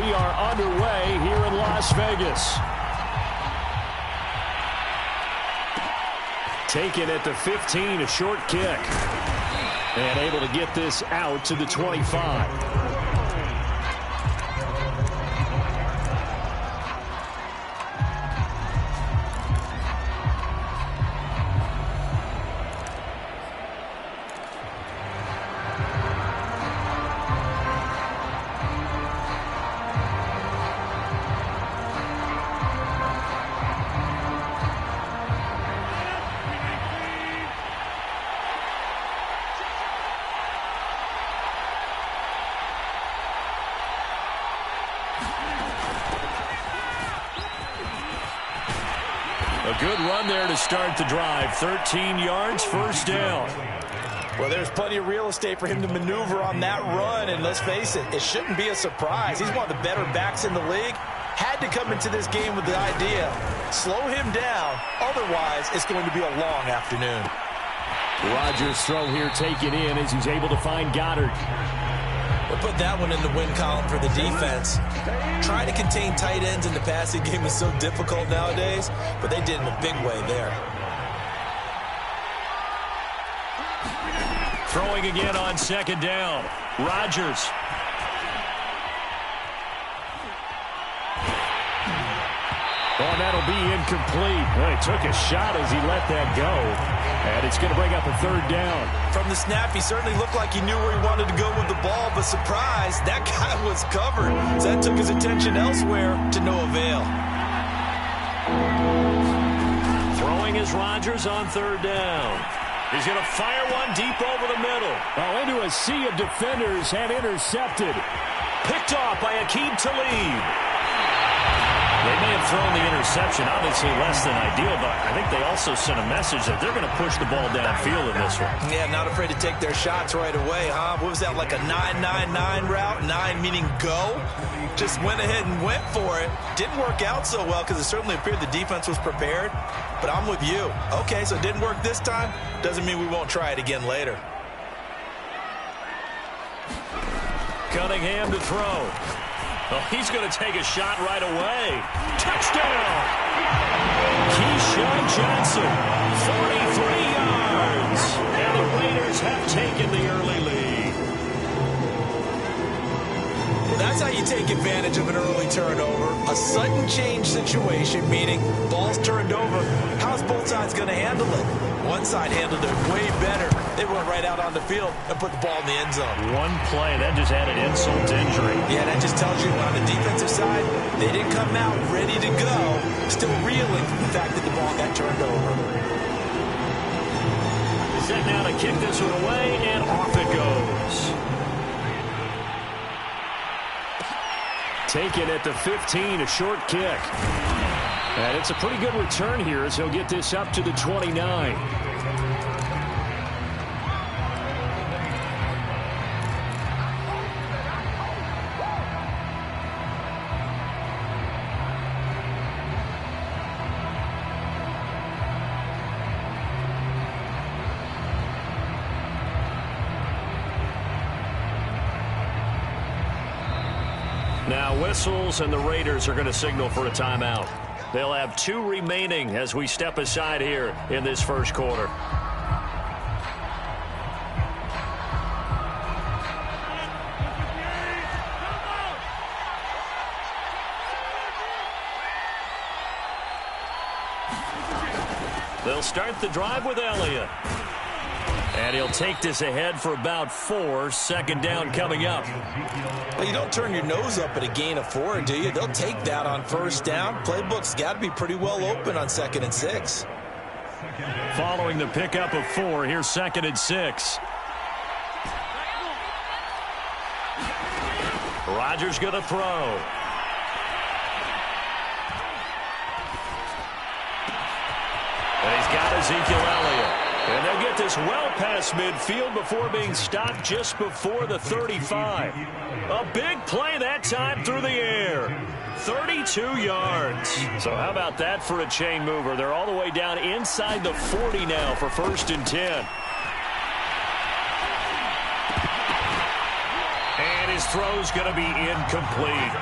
we are underway here in Las Vegas. Taken at the 15, a short kick. And able to get this out to the 25. A good run there to start the drive. 13 yards, first down. Well, there's plenty of real estate for him to maneuver on that run, and let's face it, it shouldn't be a surprise. He's one of the better backs in the league. Had to come into this game with the idea, slow him down, otherwise it's going to be a long afternoon. Rodgers' throw here taken in as he's able to find Goddard. We'll put that one in the win column for the defense. Trying to contain tight ends in the passing game is so difficult nowadays, but they did in a big way there. Throwing again on second down. Rodgers. Oh, and that'll be incomplete. Well, he took a shot as he let that go. And it's going to bring up a third down. From the snap, he certainly looked like he knew where he wanted to go with the ball, but surprise, that guy was covered. So that took his attention elsewhere to no avail. Throwing is Rodgers on third down. He's going to fire one deep over the middle. Oh, into a sea of defenders and intercepted. Picked off by Aqib Talib. They may have thrown the interception, obviously less than ideal, but I think they also sent a message that they're going to push the ball downfield in this one. Yeah, not afraid to take their shots right away, huh? What was that, like a 9-9-9 route? 9 meaning go? Just went ahead and went for it. Didn't work out so well because it certainly appeared the defense was prepared, but I'm with you. Okay, so it didn't work this time. Doesn't mean we won't try it again later. Cunningham to throw. Oh, he's going to take a shot right away. Touchdown! Keyshawn Johnson, 43 yards. And the Raiders have taken the early lead. Well, that's how you take advantage of an early turnover. A sudden change situation, meaning ball's turned over. How's both sides going to handle it? One side handled it way better. They went right out on the field and put the ball in the end zone. One play, that just added insult to injury. Yeah, that just tells you on the defensive side, they didn't come out ready to go, still reeling from the fact that the ball got turned over. Set now to kick this one away, and off it goes. Taken at the 15, a short kick. And it's a pretty good return here as he'll get this up to the 29. Now whistles, and the Raiders are going to signal for a timeout. They'll have 2 remaining as we step aside here in this first quarter. They'll start the drive with Elliott. And he'll take this ahead for about 4. Second down coming up. Well, you don't turn your nose up at a gain of 4, do you? They'll take that on first down. Playbook's got to be pretty well open on 2nd and 6. Following the pickup of 4, here's 2nd and 6. Rodgers going to throw. And he's got Ezekiel Elliott. And they'll get this well past midfield before being stopped just before the 35. A big play that time through the air. 32 yards. So how about that for a chain mover? They're all the way down inside the 40 now for 1st and 10. And his throw's going to be incomplete.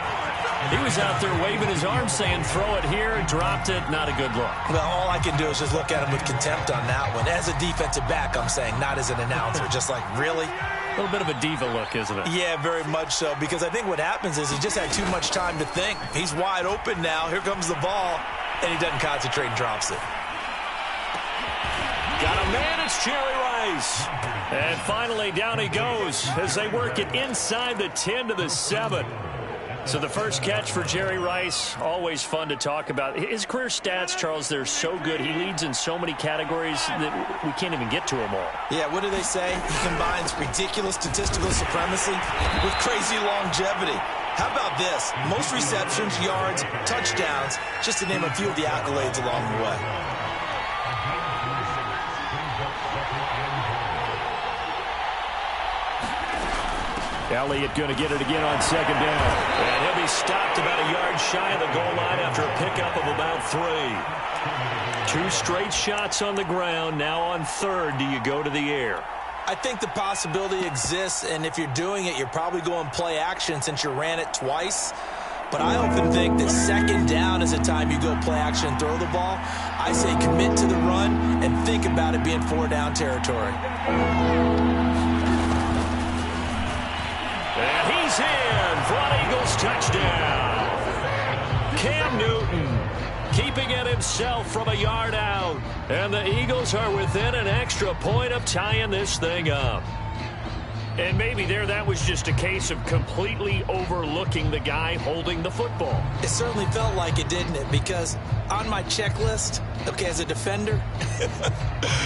He was out there waving his arms saying, throw it here, dropped it, not a good look. Well, all I can do is just look at him with contempt on that one. As a defensive back, I'm saying, not as an announcer. Just like, really? A little bit of a diva look, isn't it? Yeah, very much so, because I think what happens is he just had too much time to think. He's wide open now. Here comes the ball, and he doesn't concentrate and drops it. Got a man, it's Jerry Rice. And finally, down he goes as they work it inside the 10 to the 7. So the first catch for Jerry Rice, always fun to talk about. His career stats, Charles, they're so good. He leads in so many categories that we can't even get to them all. Yeah, what do they say? He combines ridiculous statistical supremacy with crazy longevity. How about this? Most receptions, yards, touchdowns, just to name a few of the accolades along the way. Elliott going to get it again on second down. And he'll be stopped about a yard shy of the goal line after a pickup of about 3. 2 straight shots on the ground. Now on third, do you go to the air? I think the possibility exists, and if you're doing it, you're probably going play action since you ran it twice. But I often think that second down is the time you go play action and throw the ball. I say commit to the run and think about it being 4-down territory. And he's in for an Eagles touchdown. Cam Newton keeping it himself from a yard out. And the Eagles are within an extra point of tying this thing up. And maybe that was just a case of completely overlooking the guy holding the football. It certainly felt like it, didn't it? Because on my checklist, okay, as a defender,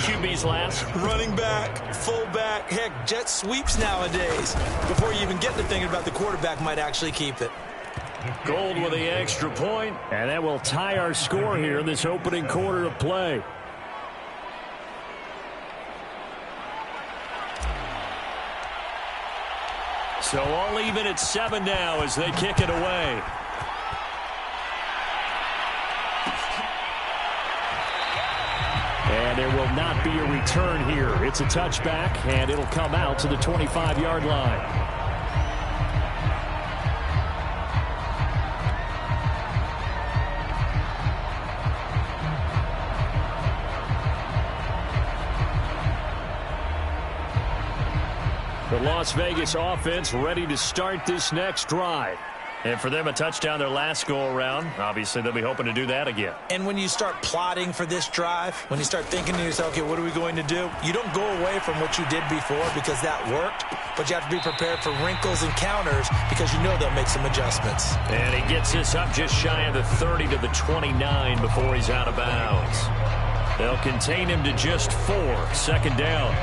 QB's last. Running back, fullback, heck, jet sweeps nowadays. Before you even get to thinking about the quarterback might actually keep it. Gold with the extra point, and that will tie our score here in this opening quarter of play. So all even at 7 now as they kick it away. And there will not be a return here. It's a touchback, and it'll come out to the 25-yard line. The Las Vegas offense ready to start this next drive. And for them, a touchdown their last go-around. Obviously, they'll be hoping to do that again. And when you start plotting for this drive, when you start thinking to yourself, okay, what are we going to do? You don't go away from what you did before because that worked, but you have to be prepared for wrinkles and counters because you know they'll make some adjustments. And he gets this up just shy of the 30 to the 29 before he's out of bounds. They'll contain him to just 4. Second down.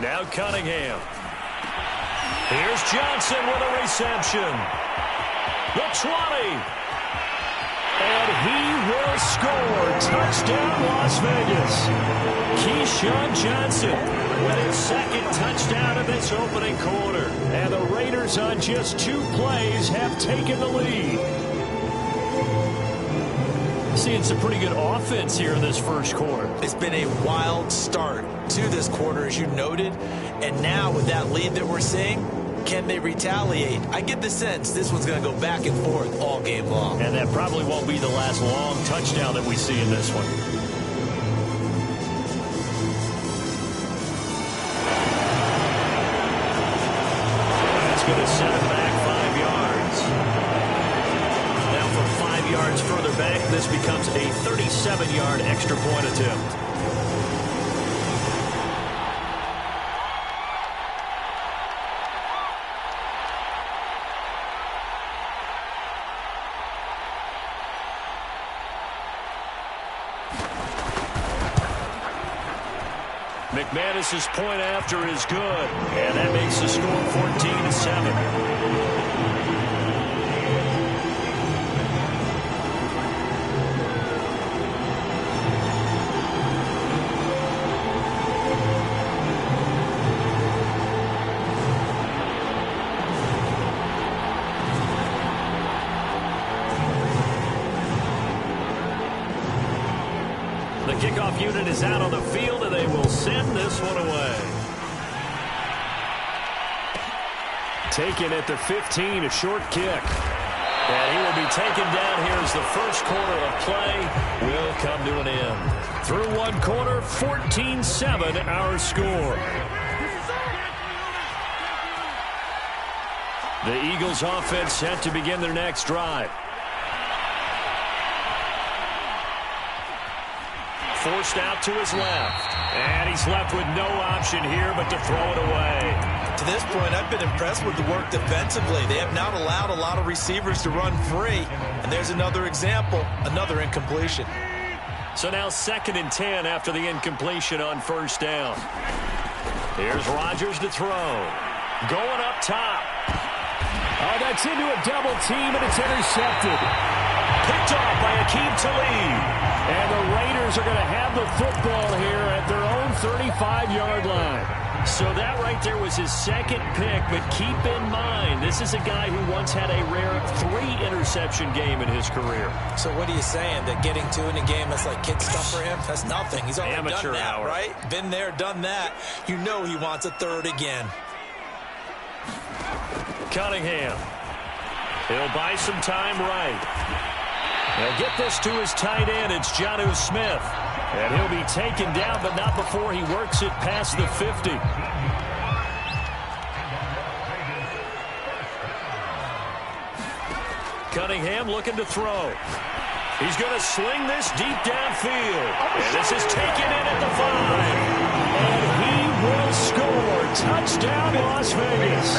Now Cunningham. Here's Johnson with a reception. The 20. And he will score. Touchdown, Las Vegas. Keyshawn Johnson with his second touchdown of this opening quarter. And the Raiders on just 2 plays have taken the lead. Seeing some pretty good offense here in this first quarter. It's been a wild start to this quarter, as you noted. And now with that lead that we're seeing, can they retaliate? I get the sense this one's going to go back and forth all game long. And that probably won't be the last long touchdown that we see in this one. That's going to set it back 5 yards. Now from 5 yards further back, this becomes a 37-yard extra point attempt. McManus's point after is good, and that makes the score 14-7. The kickoff unit is out on the field, and they will send this one away. Taken at the 15, a short kick. And he will be taken down here as the first quarter of play will come to an end. Through one quarter, 14-7 our score. The Eagles offense set to begin their next drive. Forced out to his left. And he's left with no option here but to throw it away. To this point, I've been impressed with the work defensively. They have not allowed a lot of receivers to run free. And there's another example, another incompletion. So now 2nd and 10 after the incompletion on first down. Here's Rodgers to throw. Going up top. Oh, that's into a double team, and it's intercepted. Picked off by Akeem Talib. And the Raiders are going to have the football here at their own 35-yard line. So that right there was his second pick, but keep in mind, this is a guy who once had a rare 3-interception game in his career. So what are you saying, that getting 2 in a game, that's like kid stuff for him? That's nothing. He's already Amateur done that, hour. right? Been there, done that. You know he wants a third again. Cunningham. He'll buy some time right. He'll get this to his tight end. It's Jonnu Smith. And he'll be taken down, but not before he works it past the 50. Cunningham looking to throw. He's going to sling this deep downfield. And this is taken in at the 5. And he will score. Touchdown, Las Vegas.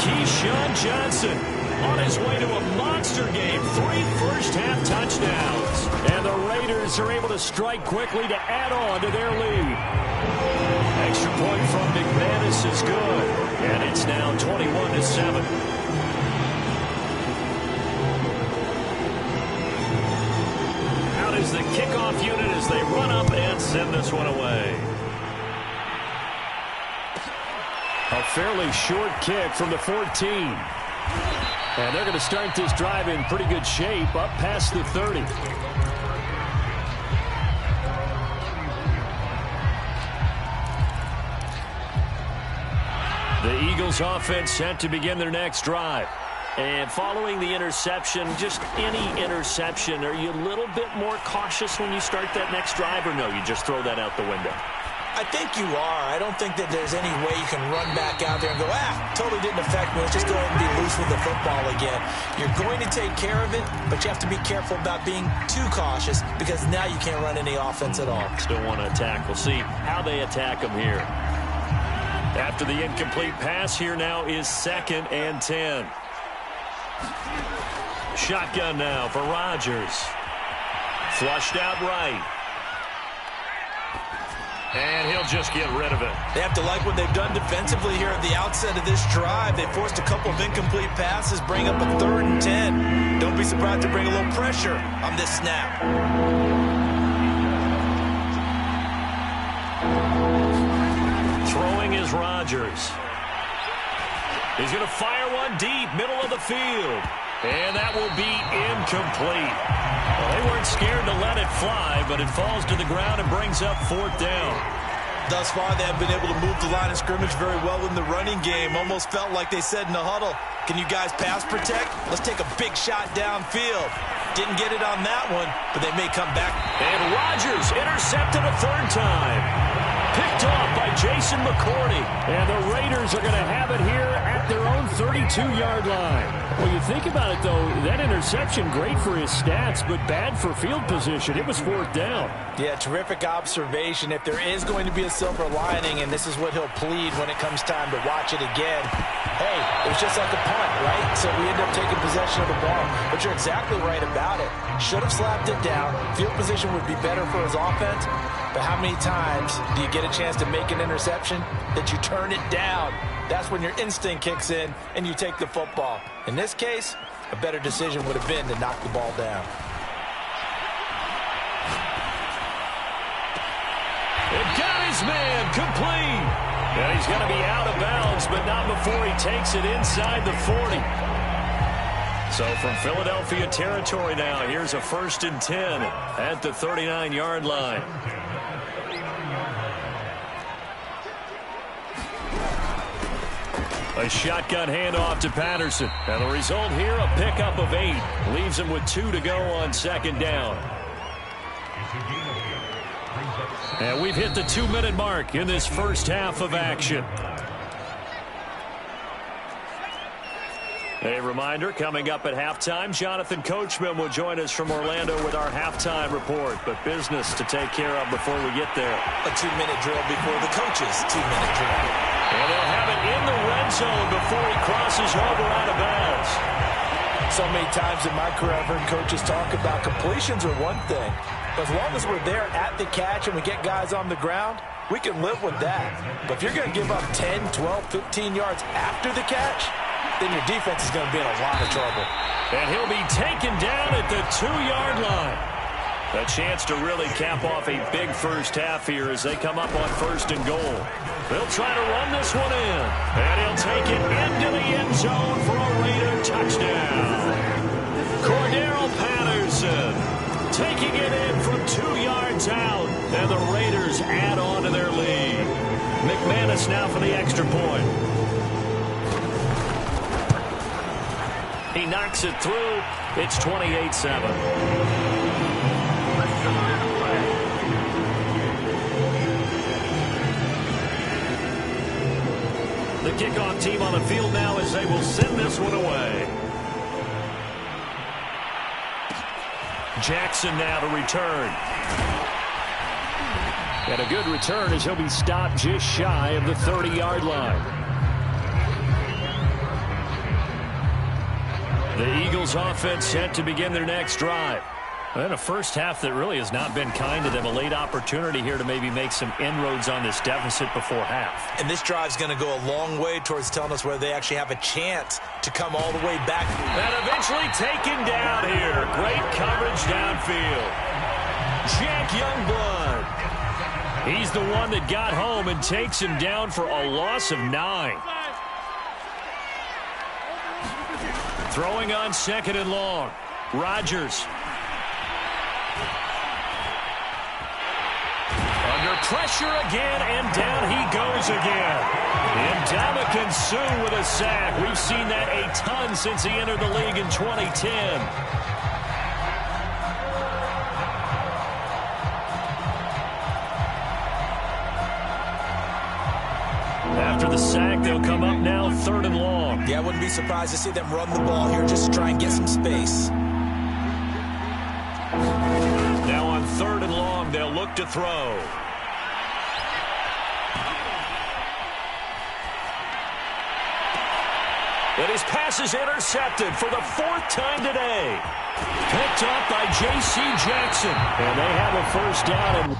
Keyshawn Johnson on his way to a monster game. 3 first-half touchdowns. And the Raiders are able to strike quickly to add on to their lead. Extra point from McManus is good. And it's now 21-7. Out is the kickoff unit as they run up and send this one away. A fairly short kick from the 14. And they're going to start this drive in pretty good shape, up past the 30. The Eagles offense set to begin their next drive. And following the interception, just any interception, are you a little bit more cautious when you start that next drive, or no, you just throw that out the window? I think you are. I don't think that there's any way you can run back out there and go, totally didn't affect me. Let's just go ahead and be loose with the football again. You're going to take care of it, but you have to be careful about being too cautious because now you can't run any offense at all. Still want to attack. We'll see how they attack them here. After the incomplete pass, here now is 2nd and 10. Shotgun now for Rodgers. Flushed out right. And he'll just get rid of it. They have to like what they've done defensively here at the outset of this drive. They forced a couple of incomplete passes, bring up a 3rd and 10. Don't be surprised to bring a little pressure on this snap. Throwing is Rodgers. He's going to fire one deep, middle of the field. And that will be incomplete. Well, they weren't scared to let it fly, but it falls to the ground and brings up 4th down. Thus far, they have been able to move the line of scrimmage very well in the running game. Almost felt like they said in the huddle, can you guys pass protect? Let's take a big shot downfield. Didn't get it on that one, but they may come back. And Rodgers intercepted a 3rd time. Picked off by Jason McCourty. And the Raiders are going to have it here at their own 32-yard line. Well, you think about it, though, that interception, great for his stats, but bad for field position. It was 4th down. Yeah, terrific observation. If there is going to be a silver lining, and this is what he'll plead when it comes time to watch it again, hey, it was just like a punt, right? So we end up taking possession of the ball. But you're exactly right about it. Should have slapped it down. Field position would be better for his offense. But how many times do you get a chance to make an interception that you turn it down? That's when your instinct kicks in and you take the football. In this case, a better decision would have been to knock the ball down. It got his man complete. And he's going to be out of bounds, but not before he takes it inside the 40. So from Philadelphia territory now, here's a 1st and 10 at the 39-yard line. A shotgun handoff to Patterson. And the result here, a pickup of 8. Leaves him with 2 to go on 2nd down. And we've hit the 2-minute mark in this first half of action. A reminder, coming up at halftime, Jonathan Coachman will join us from Orlando with our halftime report. But business to take care of before we get there. A 2-minute drill before the coach's 2-minute drill. And they'll have it in the red zone before he crosses over out of bounds. So many times in my career I've heard coaches talk about completions are one thing. But as long as we're there at the catch and we get guys on the ground, we can live with that. But if you're going to give up 10, 12, 15 yards after the catch, then your defense is going to be in a lot of trouble. And he'll be taken down at the 2-yard line. A chance to really cap off a big first half here as they come up on 1st and goal. They'll try to run this one in. And he'll take it into the end zone for a Raider touchdown. Cordero Patterson taking it in from 2 yards out. And the Raiders add on to their lead. McManus now for the extra point. He knocks it through. It's 28-7. The kickoff team on the field now as they will send this one away. Jackson now to return. And a good return as he'll be stopped just shy of the 30-yard line. The Eagles offense set to begin their next drive. And a first half that really has not been kind to them. A late opportunity here to maybe make some inroads on this deficit before half. And this drive's going to go a long way towards telling us whether they actually have a chance to come all the way back. And eventually taken down here. Great coverage downfield. Jack Youngblood. He's the one that got home and takes him down for a loss of 9. Throwing on 2nd and long. Rodgers. Under pressure again, and down he goes again. And Ndamukong Suh with a sack. We've seen that a ton since he entered the league in 2010. After the sack, they'll come up now 3rd and long. Yeah, I wouldn't be surprised to see them run the ball here just to try and get some space. Now on 3rd and long, they'll look to throw. And his pass is intercepted for the 4th time today. Picked up by J.C. Jackson. And they have a 1st down.